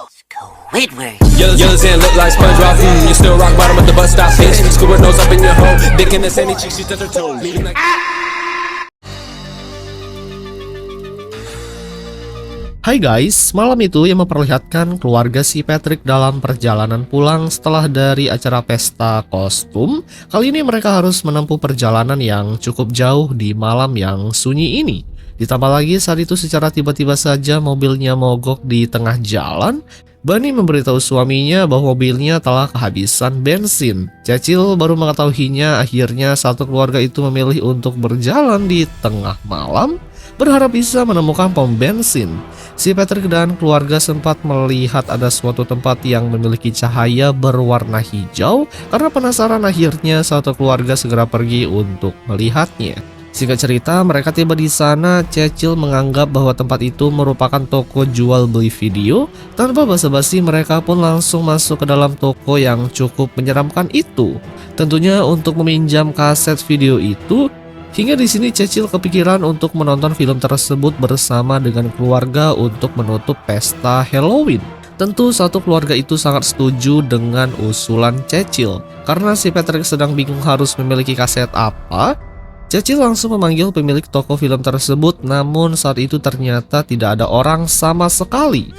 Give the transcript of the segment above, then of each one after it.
Squidward. Yellow sand look like SpongeBob. You still rock bottom at the bus stop, bitch. Squidward nose up in your hole. Dick in the sandy cheek, she touch her toes. Leaving like Hai guys, malam itu yang memperlihatkan keluarga si Patrick dalam perjalanan pulang setelah dari acara pesta kostum. Kali ini mereka harus menempuh perjalanan yang cukup jauh di malam yang sunyi ini. Ditambah lagi saat itu secara tiba-tiba saja mobilnya mogok di tengah jalan. Bunny memberitahu suaminya bahwa mobilnya telah kehabisan bensin. Cecil baru mengetahuinya, akhirnya satu keluarga itu memilih untuk berjalan di tengah malam, berharap bisa menemukan pom bensin. Si Patrick dan keluarga sempat melihat ada suatu tempat yang memiliki cahaya berwarna hijau. Karena penasaran, akhirnya satu keluarga segera pergi untuk melihatnya. Singkat cerita, mereka tiba di sana. Cecil menganggap bahwa tempat itu merupakan toko jual beli video. Tanpa basa-basi, mereka pun langsung masuk ke dalam toko yang cukup menyeramkan itu. Tentunya untuk meminjam kaset video itu. Hingga di sini Cecil kepikiran untuk menonton film tersebut bersama dengan keluarga untuk menutup pesta Halloween. Tentu satu keluarga itu sangat setuju dengan usulan Cecil. Karena si Patrick sedang bingung harus memiliki kaset apa, Cecil langsung memanggil pemilik toko film tersebut, namun saat itu ternyata tidak ada orang sama sekali.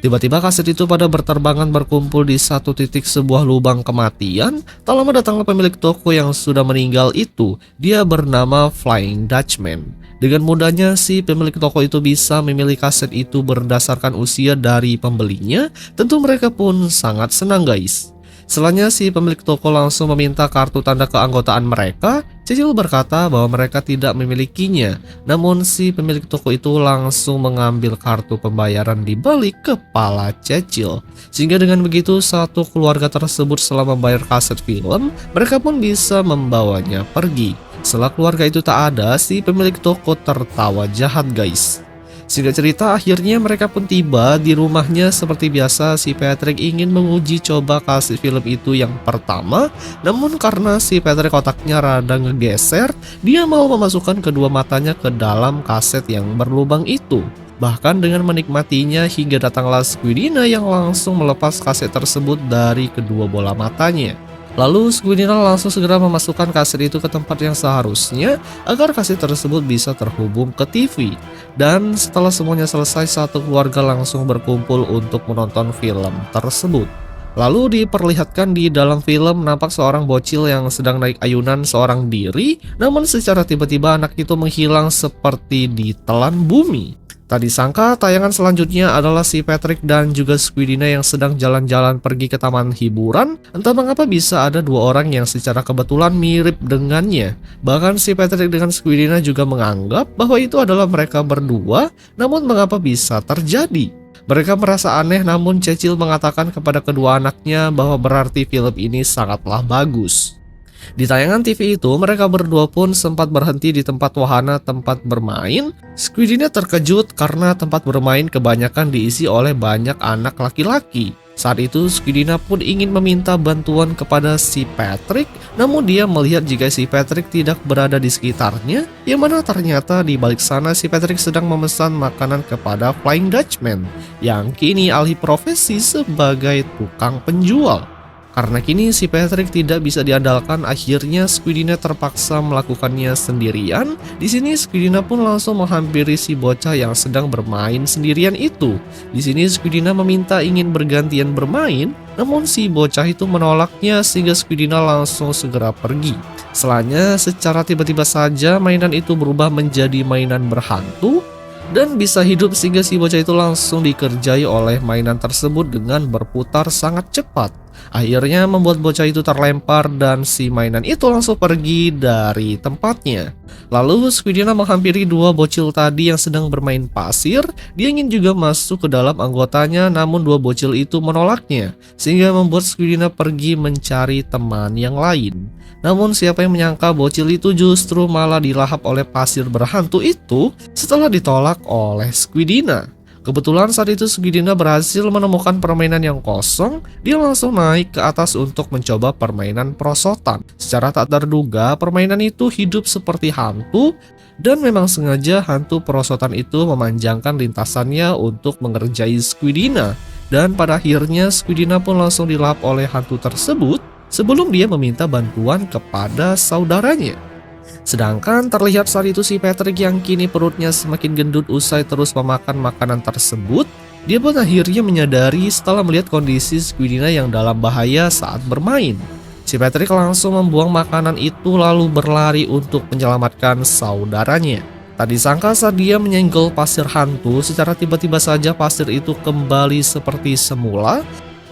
Tiba-tiba kaset itu pada berterbangan berkumpul di satu titik sebuah lubang kematian. Tak lama datanglah pemilik toko yang sudah meninggal itu. Dia bernama Flying Dutchman. Dengan mudahnya si pemilik toko itu bisa memilih kaset itu berdasarkan usia dari pembelinya. Tentu mereka pun sangat senang guys. Setelahnya si pemilik toko langsung meminta kartu tanda keanggotaan mereka. Cecil berkata bahwa mereka tidak memilikinya. Namun si pemilik toko itu langsung mengambil kartu pembayaran di balik kepala Cecil. Sehingga dengan begitu satu keluarga tersebut setelah membayar kaset film, mereka pun bisa membawanya pergi. Setelah keluarga itu tak ada, si pemilik toko tertawa jahat guys. Singkat cerita, akhirnya mereka pun tiba di rumahnya. Seperti biasa, si Patrick ingin menguji coba kaset film itu yang pertama. Namun karena si Patrick otaknya rada ngegeser, dia mau memasukkan kedua matanya ke dalam kaset yang berlubang itu. Bahkan dengan menikmatinya hingga datanglah Squidina yang langsung melepas kaset tersebut dari kedua bola matanya. Lalu Squidina langsung segera memasukkan kaset itu ke tempat yang seharusnya agar kaset tersebut bisa terhubung ke TV. Dan setelah semuanya selesai, satu keluarga langsung berkumpul untuk menonton film tersebut. Lalu diperlihatkan di dalam film nampak seorang bocil yang sedang naik ayunan seorang diri. Namun secara tiba-tiba anak itu menghilang seperti ditelan bumi. Tak disangka tayangan selanjutnya adalah si Patrick dan juga Squidina yang sedang jalan-jalan pergi ke taman hiburan. Entah mengapa bisa ada dua orang yang secara kebetulan mirip dengannya. Bahkan si Patrick dengan Squidina juga menganggap bahwa itu adalah mereka berdua. Namun mengapa bisa terjadi? Mereka merasa aneh, namun Cecil mengatakan kepada kedua anaknya bahwa berarti film ini sangatlah bagus. Di tayangan TV itu, mereka berdua pun sempat berhenti di tempat wahana tempat bermain. Squidina terkejut karena tempat bermain kebanyakan diisi oleh banyak anak laki-laki. Saat itu Squidina pun ingin meminta bantuan kepada si Patrick, namun dia melihat jika si Patrick tidak berada di sekitarnya, yang mana ternyata di balik sana si Patrick sedang memesan makanan kepada Flying Dutchman, yang kini alih profesi sebagai tukang penjual. Karena kini si Patrick tidak bisa diandalkan, akhirnya Squidina terpaksa melakukannya sendirian. Di sini Squidina pun langsung menghampiri si bocah yang sedang bermain sendirian itu. Di sini Squidina meminta ingin bergantian bermain, namun si bocah itu menolaknya sehingga Squidina langsung segera pergi. Setelahnya secara tiba-tiba saja mainan itu berubah menjadi mainan berhantu dan bisa hidup sehingga si bocah itu langsung dikerjai oleh mainan tersebut dengan berputar sangat cepat. Akhirnya membuat bocah itu terlempar dan si mainan itu langsung pergi dari tempatnya. Lalu Squidina menghampiri dua bocil tadi yang sedang bermain pasir. Dia ingin juga masuk ke dalam anggotanya, namun dua bocil itu menolaknya, sehingga membuat Squidina pergi mencari teman yang lain. Namun siapa yang menyangka bocil itu justru malah dilahap oleh pasir berhantu itu setelah ditolak oleh Squidina. Kebetulan saat itu Squidina berhasil menemukan permainan yang kosong, dia langsung naik ke atas untuk mencoba permainan perosotan. Secara tak terduga, permainan itu hidup seperti hantu, dan memang sengaja hantu perosotan itu memanjangkan lintasannya untuk mengerjai Squidina. Dan pada akhirnya Squidina pun langsung dilap oleh hantu tersebut sebelum dia meminta bantuan kepada saudaranya. Sedangkan terlihat saat itu si Patrick yang kini perutnya semakin gendut usai terus memakan makanan tersebut, dia pun akhirnya menyadari setelah melihat kondisi Squidina yang dalam bahaya saat bermain. Si Patrick langsung membuang makanan itu lalu berlari untuk menyelamatkan saudaranya. Tak disangka saat dia menyenggol pasir hantu, secara tiba-tiba saja pasir itu kembali seperti semula.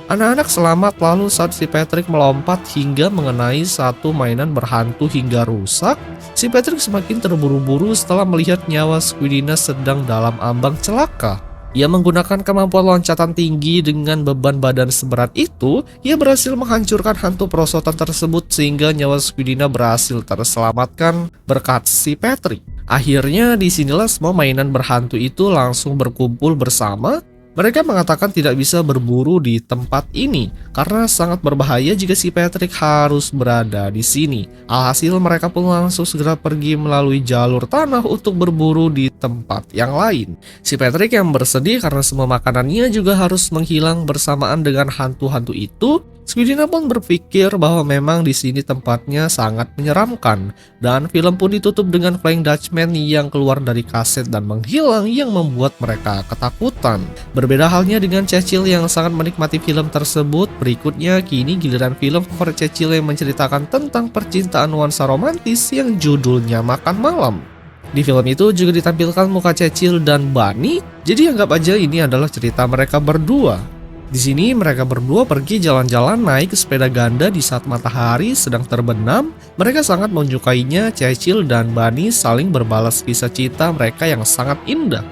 Anak-anak selamat lalu saat si Patrick melompat hingga mengenai satu mainan berhantu hingga rusak. Si Patrick semakin terburu-buru setelah melihat nyawa Squidina sedang dalam ambang celaka. Ia menggunakan kemampuan loncatan tinggi dengan beban badan seberat itu. Ia berhasil menghancurkan hantu perosotan tersebut sehingga nyawa Squidina berhasil terselamatkan berkat si Patrick. Akhirnya disinilah semua mainan berhantu itu langsung berkumpul bersama. Mereka mengatakan tidak bisa berburu di tempat ini karena sangat berbahaya jika si Patrick harus berada di sini. Alhasil mereka pun langsung segera pergi melalui jalur tanah untuk berburu di tempat yang lain. Si Patrick yang bersedih karena semua makanannya juga harus menghilang bersamaan dengan hantu-hantu itu. Squidina pun berpikir bahwa memang di sini tempatnya sangat menyeramkan, dan film pun ditutup dengan Flying Dutchman yang keluar dari kaset dan menghilang yang membuat mereka ketakutan. Berbeda halnya dengan Cecil yang sangat menikmati film tersebut, berikutnya kini giliran film favorit Cecil yang menceritakan tentang percintaan nuansa romantis yang judulnya Makan Malam. Di film itu juga ditampilkan muka Cecil dan Bunny, jadi anggap aja ini adalah cerita mereka berdua. Di sini mereka berdua pergi jalan-jalan naik ke sepeda ganda di saat matahari sedang terbenam. Mereka sangat menyukainya. Cecil dan Bunny saling berbalas kisah cinta mereka yang sangat indah.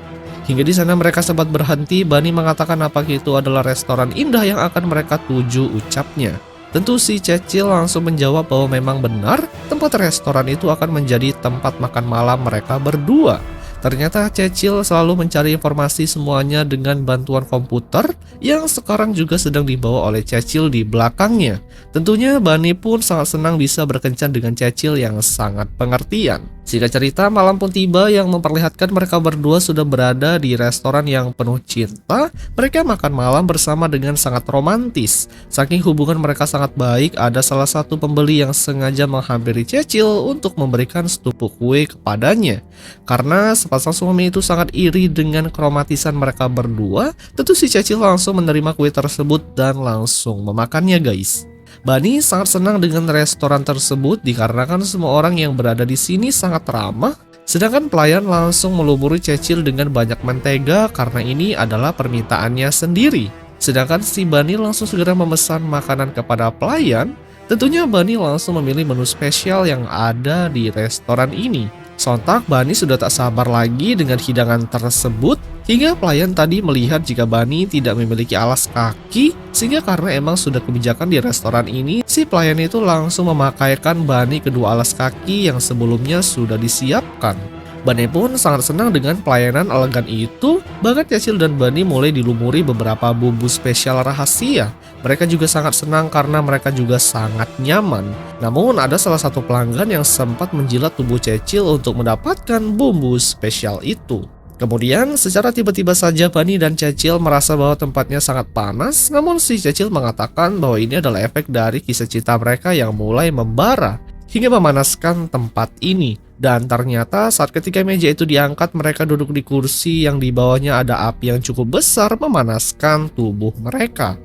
Hingga di sana mereka sempat berhenti. Bunny mengatakan apakah itu adalah restoran indah yang akan mereka tuju, ucapnya. Tentu si Cecil langsung menjawab bahwa memang benar tempat restoran itu akan menjadi tempat makan malam mereka berdua. Ternyata Cecil selalu mencari informasi semuanya dengan bantuan komputer yang sekarang juga sedang dibawa oleh Cecil di belakangnya. Tentunya Bunny pun sangat senang bisa berkencan dengan Cecil yang sangat pengertian. Singkat cerita, malam pun tiba yang memperlihatkan mereka berdua sudah berada di restoran yang penuh cinta. Mereka makan malam bersama dengan sangat romantis. Saking hubungan mereka sangat baik, ada salah satu pembeli yang sengaja menghampiri Cecil untuk memberikan setupuk kue kepadanya. Karena sepasang suami itu sangat iri dengan keromatisan mereka berdua, tentu si Cecil langsung menerima kue tersebut dan langsung memakannya, guys. Bunny sangat senang dengan restoran tersebut dikarenakan semua orang yang berada di sini sangat ramah. Sedangkan pelayan langsung melumuri Cecil dengan banyak mentega karena ini adalah permintaannya sendiri. Sedangkan si Bunny langsung segera memesan makanan kepada pelayan. Tentunya Bunny langsung memilih menu spesial yang ada di restoran ini. Sontak Bunny sudah tak sabar lagi dengan hidangan tersebut, hingga pelayan tadi melihat jika Bunny tidak memiliki alas kaki, sehingga karena emang sudah kebijakan di restoran ini, si pelayan itu langsung memakaikan Bunny kedua alas kaki yang sebelumnya sudah disiapkan. Bunny pun sangat senang dengan pelayanan elegan itu, bahkan Cecil dan Bunny mulai dilumuri beberapa bumbu spesial rahasia. Mereka juga sangat senang karena mereka juga sangat nyaman. Namun ada salah satu pelanggan yang sempat menjilat tubuh Cecil untuk mendapatkan bumbu spesial itu. Kemudian secara tiba-tiba saja Bunny dan Cecil merasa bahwa tempatnya sangat panas, namun si Cecil mengatakan bahwa ini adalah efek dari kisah cinta mereka yang mulai membara hingga memanaskan tempat ini. Dan ternyata saat ketika meja itu diangkat, mereka duduk di kursi yang di bawahnya ada api yang cukup besar memanaskan tubuh mereka.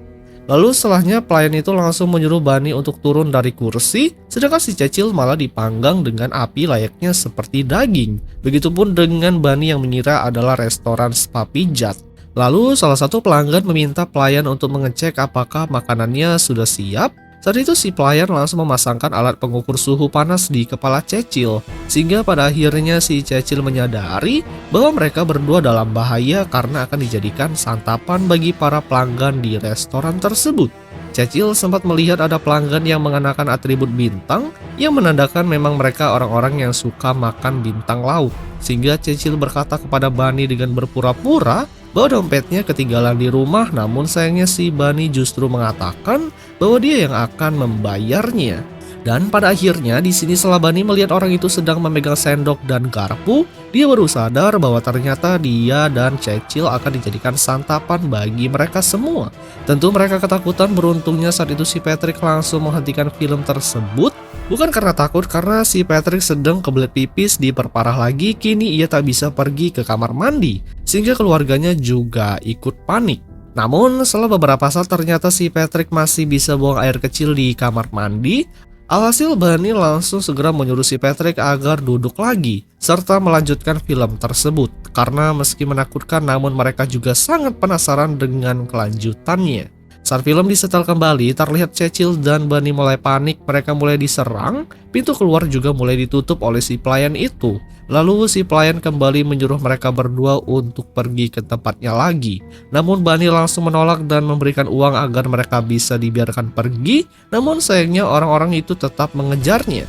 Lalu setelahnya pelayan itu langsung menyuruh Bunny untuk turun dari kursi, sedangkan si Cecil malah dipanggang dengan api layaknya seperti daging. Begitupun dengan Bunny yang mengira adalah restoran spa pijat. Lalu salah satu pelanggan meminta pelayan untuk mengecek apakah makanannya sudah siap. Saat itu si pelayan langsung memasangkan alat pengukur suhu panas di kepala Cecil, sehingga pada akhirnya si Cecil menyadari bahwa mereka berdua dalam bahaya karena akan dijadikan santapan bagi para pelanggan di restoran tersebut. Cecil sempat melihat ada pelanggan yang mengenakan atribut bintang yang menandakan memang mereka orang-orang yang suka makan bintang laut, sehingga Cecil berkata kepada Bunny dengan berpura-pura bahwa dompetnya ketinggalan di rumah, namun sayangnya si Bunny justru mengatakan bahwa dia yang akan membayarnya. Dan pada akhirnya di sini setelah Bunny melihat orang itu sedang memegang sendok dan garpu, dia baru sadar bahwa ternyata dia dan Cecil akan dijadikan santapan bagi mereka semua. Tentu mereka ketakutan, beruntungnya saat itu si Patrick langsung menghentikan film tersebut. Bukan karena takut, karena si Patrick sedang kebelet pipis. Diperparah lagi, kini ia tak bisa pergi ke kamar mandi, sehingga keluarganya juga ikut panik. Namun setelah beberapa saat ternyata si Patrick masih bisa buang air kecil di kamar mandi. Alhasil Bunny langsung segera menyuruh si Patrick agar duduk lagi serta melanjutkan film tersebut. Karena meski menakutkan, namun mereka juga sangat penasaran dengan kelanjutannya. Saat film disetel kembali, terlihat Cecil dan Bunny mulai panik, mereka mulai diserang, pintu keluar juga mulai ditutup oleh si pelayan itu. Lalu si pelayan kembali menyuruh mereka berdua untuk pergi ke tempatnya lagi. Namun Bunny langsung menolak dan memberikan uang agar mereka bisa dibiarkan pergi, namun sayangnya orang-orang itu tetap mengejarnya.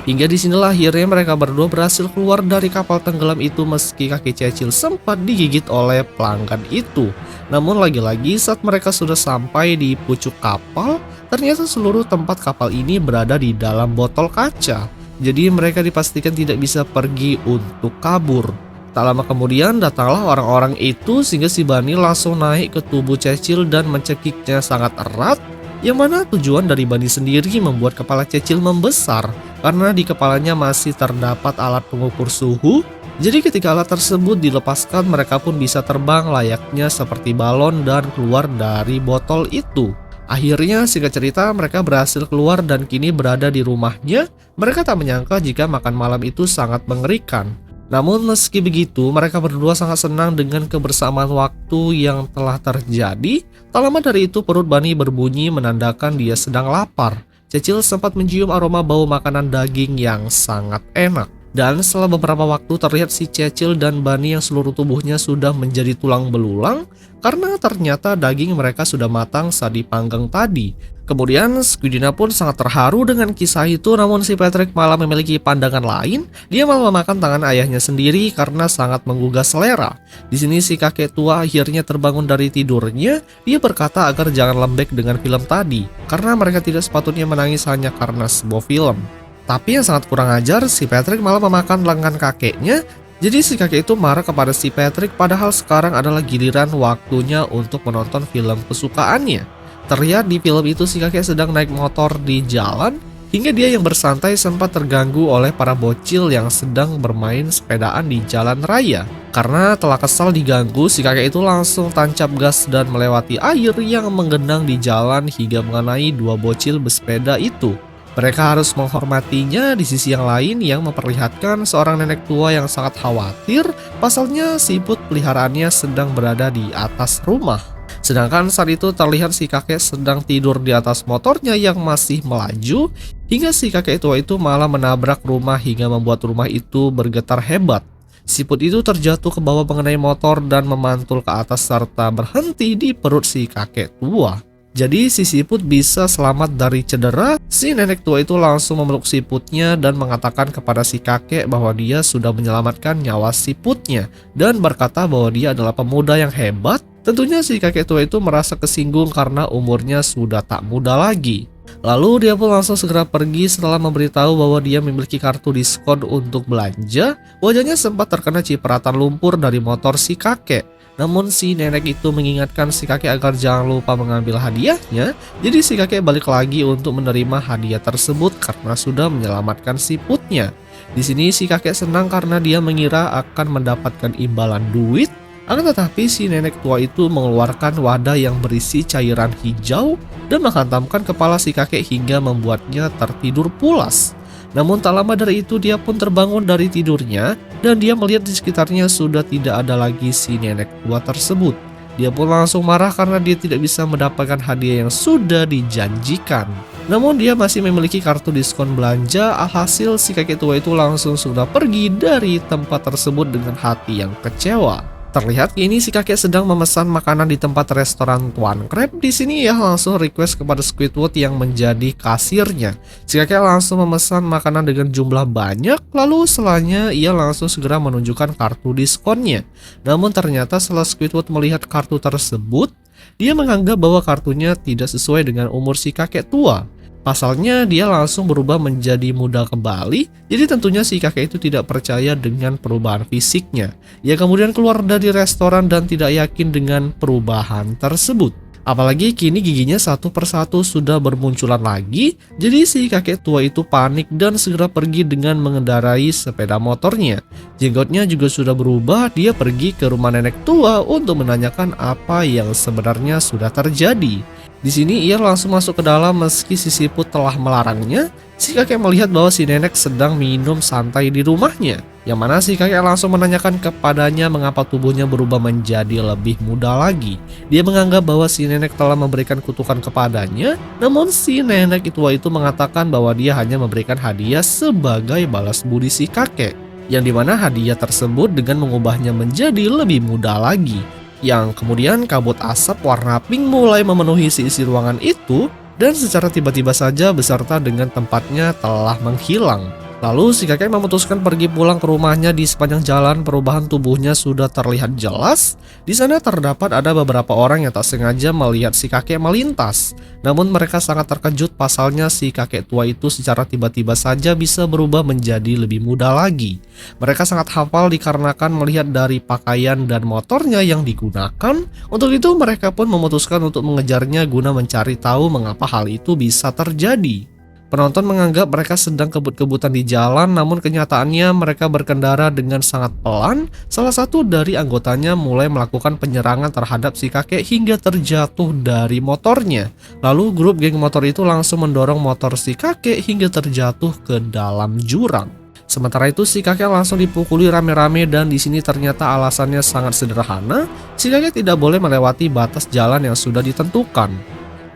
Hingga disinilah akhirnya mereka berdua berhasil keluar dari kapal tenggelam itu meski kaki Cecil sempat digigit oleh pelanggan itu. Namun lagi-lagi saat mereka sudah sampai di pucuk kapal, ternyata seluruh tempat kapal ini berada di dalam botol kaca. Jadi mereka dipastikan tidak bisa pergi untuk kabur. Tak lama kemudian datanglah orang-orang itu sehingga si Bunny langsung naik ke tubuh Cecil dan mencekiknya sangat erat. Yang mana tujuan dari Bunny sendiri membuat kepala Cecil membesar karena di kepalanya masih terdapat alat pengukur suhu. Jadi ketika alat tersebut dilepaskan, mereka pun bisa terbang layaknya seperti balon dan keluar dari botol itu. Akhirnya singkat cerita mereka berhasil keluar dan kini berada di rumahnya. Mereka tak menyangka jika makan malam itu sangat mengerikan. Namun meski begitu, mereka berdua sangat senang dengan kebersamaan waktu yang telah terjadi. Tak lama dari itu perut Bunny berbunyi menandakan dia sedang lapar. Cecil sempat mencium aroma bau makanan daging yang sangat enak. Dan setelah beberapa waktu terlihat si Cecil dan Bunny yang seluruh tubuhnya sudah menjadi tulang belulang karena ternyata daging mereka sudah matang saat dipanggang tadi. Kemudian Squidina pun sangat terharu dengan kisah itu, namun si Patrick malah memiliki pandangan lain. Dia malah memakan tangan ayahnya sendiri karena sangat menggugah selera. Di sini si kakek tua akhirnya terbangun dari tidurnya. Dia berkata agar jangan lembek dengan film tadi karena mereka tidak sepatutnya menangis hanya karena sebuah film. Tapi yang sangat kurang ajar, si Patrick malah memakan lengan kakeknya. Jadi si kakek itu marah kepada si Patrick padahal sekarang adalah giliran waktunya untuk menonton film kesukaannya. Terlihat di film itu si kakek sedang naik motor di jalan hingga dia yang bersantai sempat terganggu oleh para bocil yang sedang bermain sepedaan di jalan raya. Karena telah kesal diganggu, si kakek itu langsung tancap gas dan melewati air yang menggenang di jalan hingga mengenai dua bocil bersepeda itu. Mereka harus menghormatinya. Di sisi yang lain yang memperlihatkan seorang nenek tua yang sangat khawatir, pasalnya siput peliharaannya sedang berada di atas rumah. Sedangkan saat itu terlihat si kakek sedang tidur di atas motornya yang masih melaju, hingga si kakek tua itu malah menabrak rumah hingga membuat rumah itu bergetar hebat. Siput itu terjatuh ke bawah mengenai motor dan memantul ke atas serta berhenti di perut si kakek tua. Jadi si siput bisa selamat dari cedera. Si nenek tua itu langsung memeluk siputnya dan mengatakan kepada si kakek bahwa dia sudah menyelamatkan nyawa siputnya dan berkata bahwa dia adalah pemuda yang hebat. Tentunya si kakek tua itu merasa kesinggung karena umurnya sudah tak muda lagi. Lalu dia pun langsung segera pergi setelah memberitahu bahwa dia memiliki kartu diskon untuk belanja. Wajahnya sempat terkena cipratan lumpur dari motor si kakek. Namun si nenek itu mengingatkan si kakek agar jangan lupa mengambil hadiahnya. Jadi si kakek balik lagi untuk menerima hadiah tersebut karena sudah menyelamatkan siputnya. Di sini si kakek senang karena dia mengira akan mendapatkan imbalan duit. Akan tetapi si nenek tua itu mengeluarkan wadah yang berisi cairan hijau dan menghantamkan kepala si kakek hingga membuatnya tertidur pulas. Namun tak lama dari itu dia pun terbangun dari tidurnya dan dia melihat di sekitarnya sudah tidak ada lagi si nenek tua tersebut. Dia pun langsung marah karena dia tidak bisa mendapatkan hadiah yang sudah dijanjikan. Namun dia masih memiliki kartu diskon belanja. Alhasil si kakek tua itu langsung sudah pergi dari tempat tersebut dengan hati yang kecewa. Terlihat kini si kakek sedang memesan makanan di tempat restoran Tuan Crab. Di sini ia langsung request kepada Squidward yang menjadi kasirnya. Si kakek langsung memesan makanan dengan jumlah banyak, lalu setelahnya ia langsung segera menunjukkan kartu diskonnya. Namun ternyata setelah Squidward melihat kartu tersebut, dia menganggap bahwa kartunya tidak sesuai dengan umur si kakek tua. Pasalnya dia langsung berubah menjadi muda kembali, jadi tentunya si kakek itu tidak percaya dengan perubahan fisiknya. Ia kemudian keluar dari restoran dan tidak yakin dengan perubahan tersebut. Apalagi kini giginya satu persatu sudah bermunculan lagi, jadi si kakek tua itu panik dan segera pergi dengan mengendarai sepeda motornya. Jenggotnya juga sudah berubah, dia pergi ke rumah nenek tua untuk menanyakan apa yang sebenarnya sudah terjadi. Di sini ia langsung masuk ke dalam meski si siput telah melarangnya. Si kakek melihat bahwa si nenek sedang minum santai di rumahnya, yang mana si kakek langsung menanyakan kepadanya mengapa tubuhnya berubah menjadi lebih muda lagi. Dia menganggap bahwa si nenek telah memberikan kutukan kepadanya, namun si nenek tua itu mengatakan bahwa dia hanya memberikan hadiah sebagai balas budi si kakek, yang dimana hadiah tersebut dengan mengubahnya menjadi lebih muda lagi. Yang kemudian kabut asap warna pink mulai memenuhi isi ruangan itu, dan secara tiba-tiba saja beserta dengan tempatnya telah menghilang. Lalu si kakek memutuskan pergi pulang ke rumahnya. Di sepanjang jalan perubahan tubuhnya sudah terlihat jelas. Di sana terdapat ada beberapa orang yang tak sengaja melihat si kakek melintas. Namun mereka sangat terkejut pasalnya si kakek tua itu secara tiba-tiba saja bisa berubah menjadi lebih muda lagi. Mereka sangat hafal dikarenakan melihat dari pakaian dan motornya yang digunakan. Untuk itu mereka pun memutuskan untuk mengejarnya guna mencari tahu mengapa hal itu bisa terjadi. Penonton menganggap mereka sedang kebut-kebutan di jalan, namun kenyataannya mereka berkendara dengan sangat pelan. Salah satu dari anggotanya mulai melakukan penyerangan terhadap si kakek hingga terjatuh dari motornya. Lalu grup geng motor itu langsung mendorong motor si kakek hingga terjatuh ke dalam jurang. Sementara itu si kakek langsung dipukuli rame-rame, dan di sini ternyata alasannya sangat sederhana. Si kakek tidak boleh melewati batas jalan yang sudah ditentukan,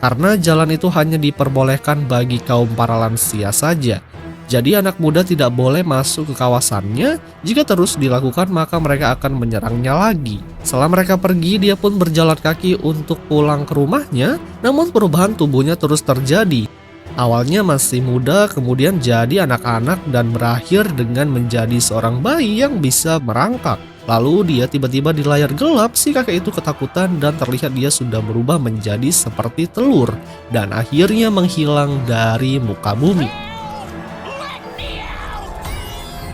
karena jalan itu hanya diperbolehkan bagi kaum para lansia saja. Jadi anak muda tidak boleh masuk ke kawasannya. Jika terus dilakukan maka mereka akan menyerangnya lagi. Setelah mereka pergi, dia pun berjalan kaki untuk pulang ke rumahnya. Namun perubahan tubuhnya terus terjadi. Awalnya masih muda, kemudian jadi anak-anak, dan berakhir dengan menjadi seorang bayi yang bisa merangkak. Lalu dia tiba-tiba di layar gelap, si kakek itu ketakutan dan terlihat dia sudah berubah menjadi seperti telur dan akhirnya menghilang dari muka bumi.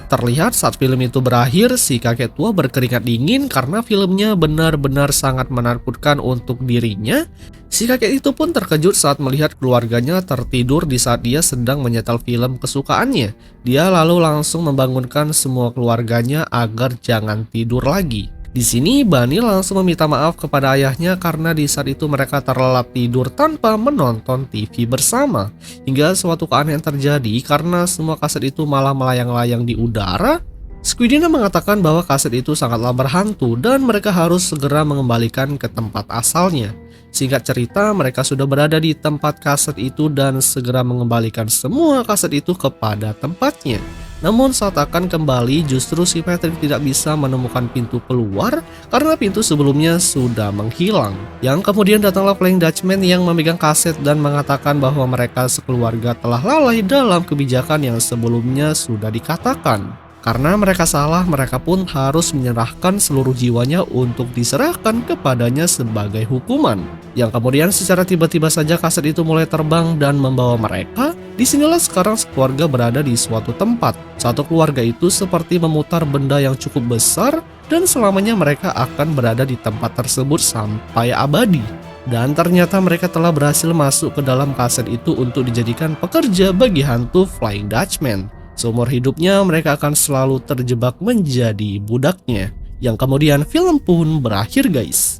Terlihat saat film itu berakhir, si kakek tua berkeringat dingin karena filmnya benar-benar sangat menakutkan untuk dirinya. Si kakek itu pun terkejut saat melihat keluarganya tertidur di saat dia sedang menyetel film kesukaannya. Dia lalu langsung membangunkan semua keluarganya agar jangan tidur lagi. Di sini Bunny langsung meminta maaf kepada ayahnya karena di saat itu mereka terlelap tidur tanpa menonton TV bersama. Hingga suatu keanehan terjadi karena semua kaset itu malah melayang-layang di udara. Squidina mengatakan bahwa kaset itu sangatlah berhantu dan mereka harus segera mengembalikan ke tempat asalnya. Singkat cerita, mereka sudah berada di tempat kaset itu dan segera mengembalikan semua kaset itu kepada tempatnya. Namun saat akan kembali, justru si Patrick tidak bisa menemukan pintu keluar karena pintu sebelumnya sudah menghilang. Yang kemudian datanglah Flying Dutchman yang memegang kaset dan mengatakan bahwa mereka sekeluarga telah lalai dalam kebijakan yang sebelumnya sudah dikatakan. Karena mereka salah, mereka pun harus menyerahkan seluruh jiwanya untuk diserahkan kepadanya sebagai hukuman. Yang kemudian secara tiba-tiba saja kaset itu mulai terbang dan membawa mereka. Disinilah sekarang sekeluarga berada di suatu tempat. Satu keluarga itu seperti memutar benda yang cukup besar dan selamanya mereka akan berada di tempat tersebut sampai abadi. Dan ternyata mereka telah berhasil masuk ke dalam kaset itu untuk dijadikan pekerja bagi hantu Flying Dutchman. Seumur hidupnya mereka akan selalu terjebak menjadi budaknya. Yang kemudian film pun berakhir guys.